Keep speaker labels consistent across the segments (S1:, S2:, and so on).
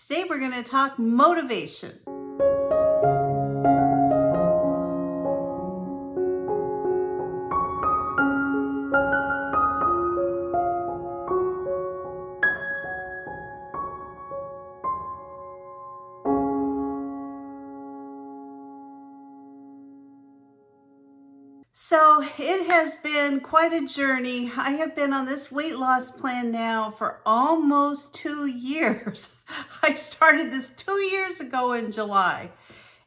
S1: Today we're going to talk motivation. So it has been quite a journey. I have been on this weight loss plan now for almost 2 years. I started this 2 years ago in July.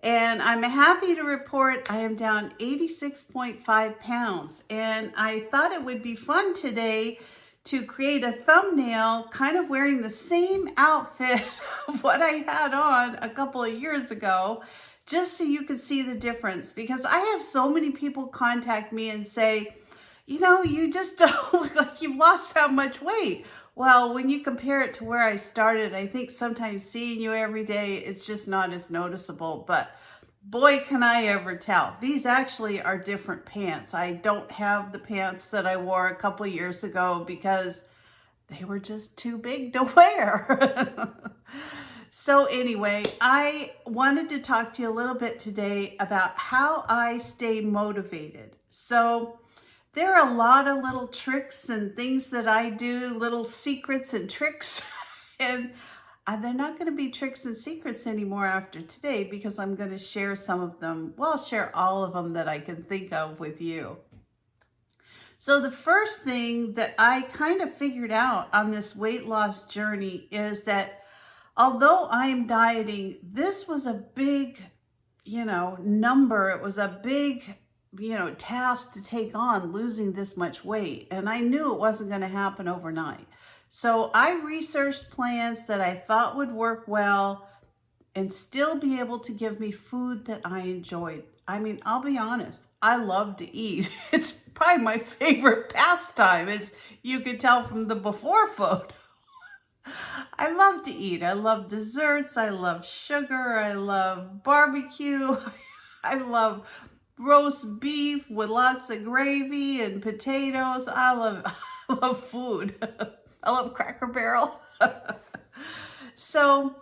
S1: And I'm happy to report I am down 86.5 pounds. And I thought it would be fun today to create a thumbnail kind of wearing the same outfit of what I had on a couple of years ago, just so you could see the difference. Because I have so many people contact me and say, you just don't look like you've lost that much weight. Well, when you compare it to where I started, I think sometimes seeing you every day, it's just not as noticeable. But boy, can I ever tell. These actually are different pants. I don't have the pants that I wore a couple years ago because they were just too big to wear. So anyway, I wanted to talk to you a little bit today about how I stay motivated. So there are a lot of little tricks and things that I do, little secrets and tricks. And they're not going to be tricks and secrets anymore after today because I'm going to share some of them. Well, I'll share all of them that I can think of with you. So the first thing that I kind of figured out on this weight loss journey is that although I am dieting, this was a big, number. It was a big task to take on, losing this much weight. And I knew it wasn't going to happen overnight. So I researched plans that I thought would work well and still be able to give me food that I enjoyed. I mean, I'll be honest, I love to eat. It's probably my favorite pastime, as you could tell from the before photo. I love to eat. I love desserts. I love sugar. I love barbecue. I love roast beef with lots of gravy and potatoes. I love food. I love Cracker Barrel. So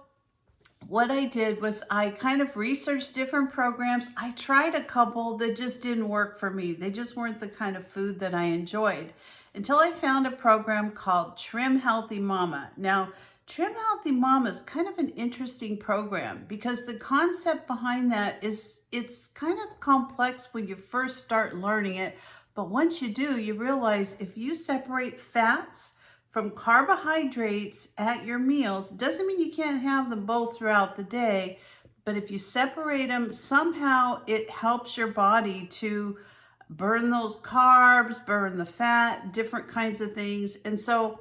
S1: what I did was I kind of researched different programs. I tried a couple that just didn't work for me. They just weren't the kind of food that I enjoyed until I found a program called Trim Healthy Mama. Now, Trim Healthy Mama is kind of an interesting program because the concept behind that is it's kind of complex when you first start learning it. But once you do, you realize if you separate fats from carbohydrates at your meals, doesn't mean you can't have them both throughout the day, but if you separate them, somehow it helps your body to burn those carbs, burn the fat, different kinds of things. And so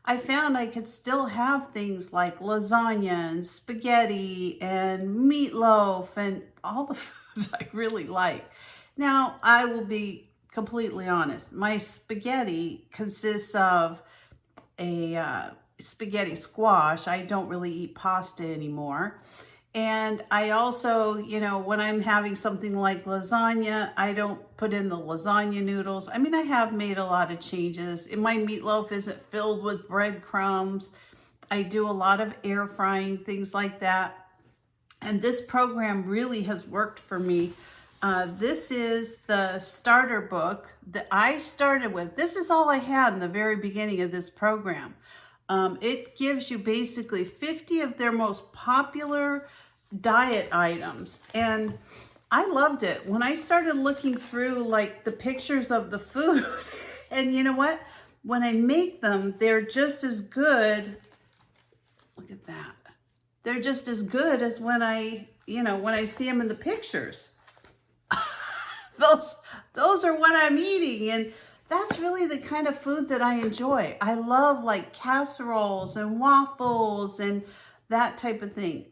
S1: I found I could still have things like lasagna and spaghetti and meatloaf and all the foods I really like. Now, I will be completely honest. My spaghetti consists of a spaghetti squash. I don't really eat pasta anymore. And I also, when I'm having something like lasagna, I don't put in the lasagna noodles. I mean, I have made a lot of changes. My meatloaf isn't filled with breadcrumbs. I do a lot of air frying, things like that. And this program really has worked for me. This is the starter book that I started with. This is all I had in the very beginning of this program. It gives you basically 50 of their most popular diet items. And I loved it. When I started looking through like the pictures of the food, and you know what? When I make them, they're just as good. Look at that. They're just as good as when I see them in the pictures. Those are what I'm eating, and that's really the kind of food that I enjoy. I love like casseroles and waffles and that type of thing.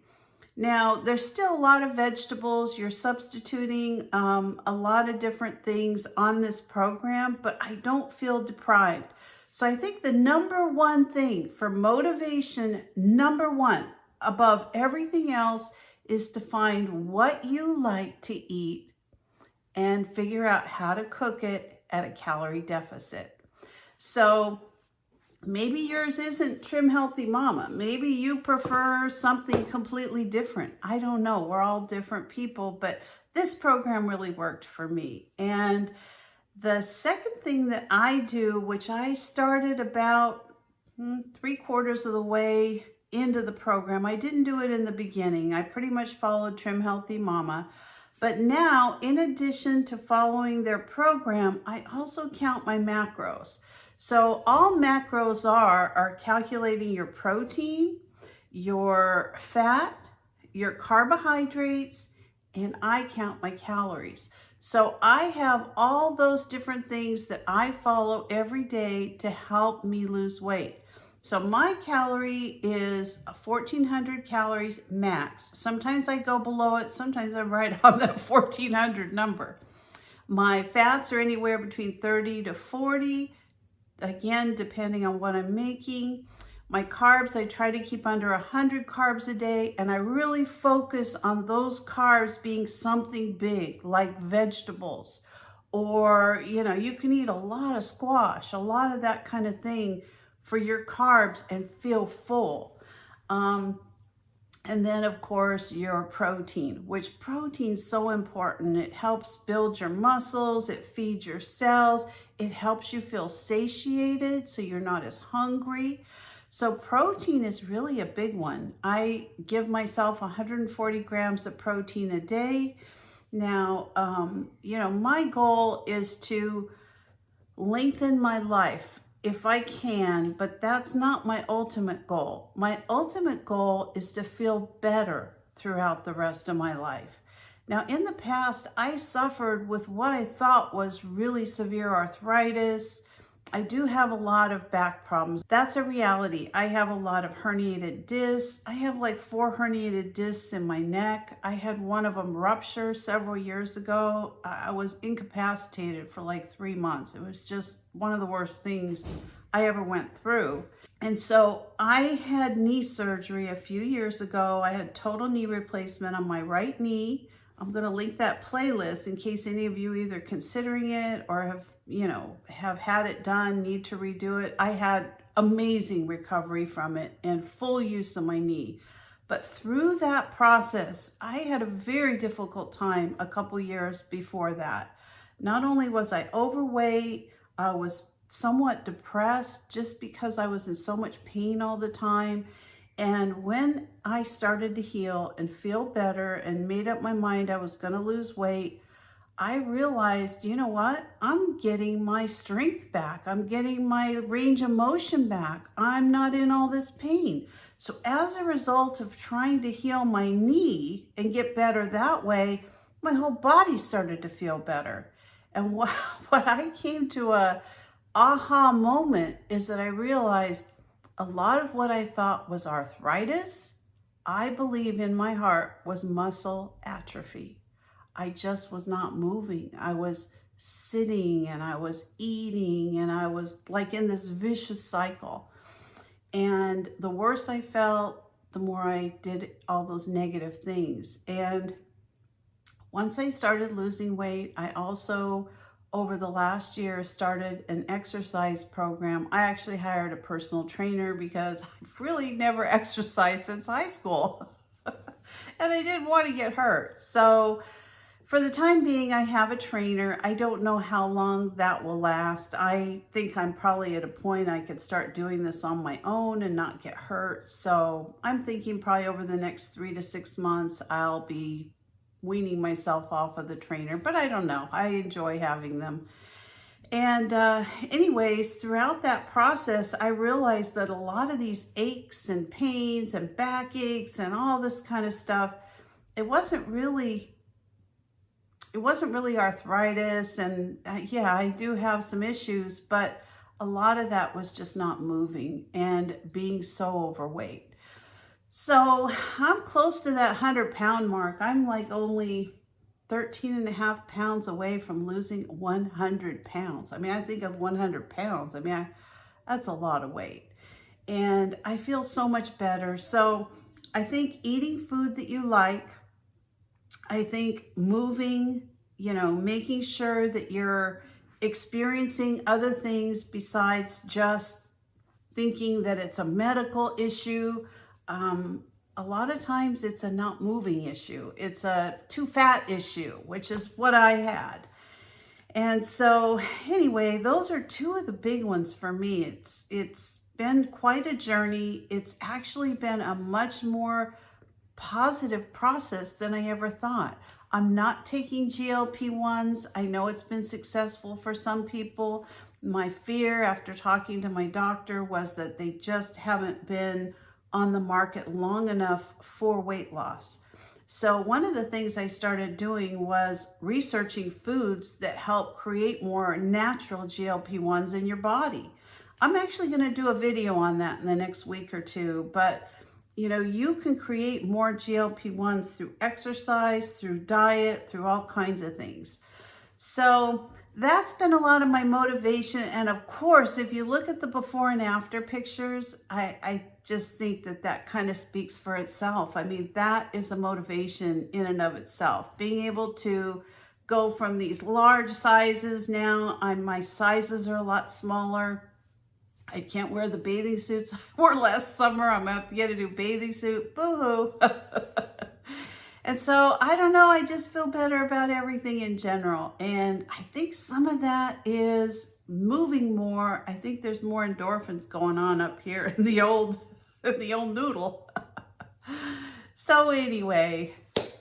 S1: Now, there's still a lot of vegetables. You're substituting a lot of different things on this program, but I don't feel deprived. So I think the number one thing for motivation, number one, above everything else, is to find what you like to eat and figure out how to cook it at a calorie deficit. So Maybe yours isn't Trim Healthy Mama. Maybe you prefer something completely different. I don't know. We're all different people, but this program really worked for me. And the second thing that I do, which I started about 3/4 of the way into the program, I didn't do it in the beginning. I pretty much followed Trim Healthy Mama. But now, in addition to following their program, I also count my macros. So all macros are calculating your protein, your fat, your carbohydrates, and I count my calories. So I have all those different things that I follow every day to help me lose weight. So my calorie is 1,400 calories max. Sometimes I go below it, sometimes I'm right on that 1,400 number. My fats are anywhere between 30 to 40, again, depending on what I'm making. My carbs, I try to keep under 100 carbs a day, and I really focus on those carbs being something big, like vegetables, or, you can eat a lot of squash, a lot of that kind of thing for your carbs and feel full. And then, of course, your protein, which protein's so important. It helps build your muscles, it feeds your cells, it helps you feel satiated so you're not as hungry. So protein is really a big one. I give myself 140 grams of protein a day. Now, my goal is to lengthen my life if I can, but that's not my ultimate goal. My ultimate goal is to feel better throughout the rest of my life. Now, in the past, I suffered with what I thought was really severe arthritis. I do have a lot of back problems. That's a reality. I have a lot of herniated discs. I have like 4 herniated discs in my neck. I had one of them rupture several years ago. I was incapacitated for like 3 months. It was just one of the worst things I ever went through. And so I had knee surgery a few years ago. I had total knee replacement on my right knee. I'm going to link that playlist in case any of you either considering it or have had it done, need to redo it. I had amazing recovery from it and full use of my knee. But through that process, I had a very difficult time a couple years before that. Not only was I overweight, I was somewhat depressed just because I was in so much pain all the time. And when I started to heal and feel better and made up my mind I was going to lose weight, I realized, you know what? I'm getting my strength back. I'm getting my range of motion back. I'm not in all this pain. So as a result of trying to heal my knee and get better that way, my whole body started to feel better. And what I came to a aha moment is that I realized a lot of what I thought was arthritis, I believe in my heart was muscle atrophy. I just was not moving. I was sitting and I was eating and I was like in this vicious cycle. And the worse I felt, the more I did all those negative things. And once I started losing weight, I also, over the last year, started an exercise program. I actually hired a personal trainer because I've really never exercised since high school. And I didn't want to get hurt. So for the time being, I have a trainer. I don't know how long that will last. I think I'm probably at a point I could start doing this on my own and not get hurt. So I'm thinking probably over the next 3 to 6 months, I'll be weaning myself off of the trainer, but I don't know. I enjoy having them. And anyways, throughout that process, I realized that a lot of these aches and pains and backaches and all this kind of stuff, it wasn't really arthritis. And yeah, I do have some issues, but a lot of that was just not moving and being so overweight. So I'm close to that 100-pound mark. I'm like only 13.5 pounds away from losing 100 pounds. I mean, I think of 100 pounds. I mean, that's a lot of weight. And I feel so much better. So I think eating food that you like, I think moving, making sure that you're experiencing other things besides just thinking that it's a medical issue. A lot of times it's a not moving issue. It's a too fat issue, which is what I had. And so anyway, those are two of the big ones for me. It's been quite a journey. It's actually been a much more positive process than I ever thought. I'm not taking GLP-1s. I know it's been successful for some people. My fear after talking to my doctor was that they just haven't been on the market long enough for weight loss. So one of the things I started doing was researching foods that help create more natural GLP-1s in your body. I'm actually going to do a video on that in the next week or two, but you know, you can create more GLP-1s through exercise, through diet, through all kinds of things. So that's been a lot of my motivation. And of course, if you look at the before and after pictures, I just think that that kind of speaks for itself. I mean, that is a motivation in and of itself. Being able to go from these large sizes now, my sizes are a lot smaller. I can't wear the bathing suits I wore last summer. I'm going to have to get a new bathing suit. Boo-hoo. And so, I don't know, I just feel better about everything in general. And I think some of that is moving more. I think there's more endorphins going on up here in the old noodle. So anyway,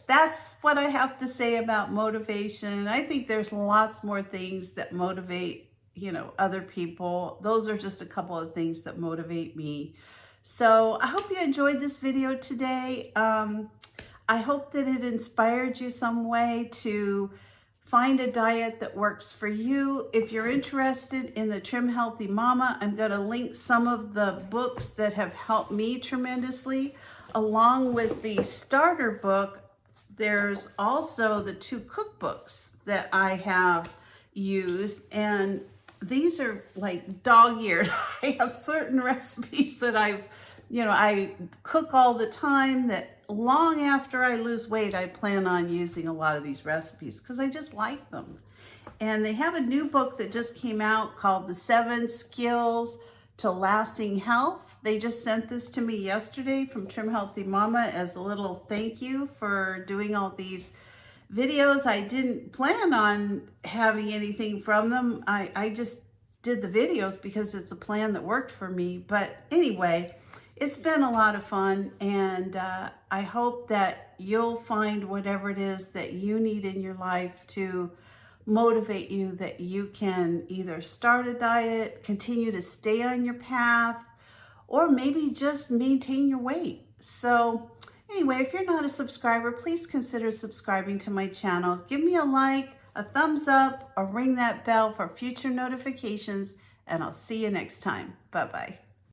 S1: that's what I have to say about motivation. I think there's lots more things that motivate, you know, other people. Those are just a couple of things that motivate me. So I hope you enjoyed this video today. I hope that it inspired you some way to find a diet that works for you. If you're interested in the Trim Healthy Mama, I'm going to link some of the books that have helped me tremendously. Along with the starter book, there's also the 2 cookbooks that I have used, and these are like dog-eared. I have certain recipes that I cook all the time that long after I lose weight, I plan on using a lot of these recipes because I just like them. And they have a new book that just came out called The 7 Skills to Lasting Health. They just sent this to me yesterday from Trim Healthy Mama as a little thank you for doing all these videos. I didn't plan on having anything from them. I just did the videos because it's a plan that worked for me. But anyway, it's been a lot of fun, and I hope that you'll find whatever it is that you need in your life to motivate you, that you can either start a diet, continue to stay on your path, or maybe just maintain your weight. So anyway, if you're not a subscriber, please consider subscribing to my channel. Give me a like, a thumbs up, or ring that bell for future notifications, and I'll see you next time. Bye-bye.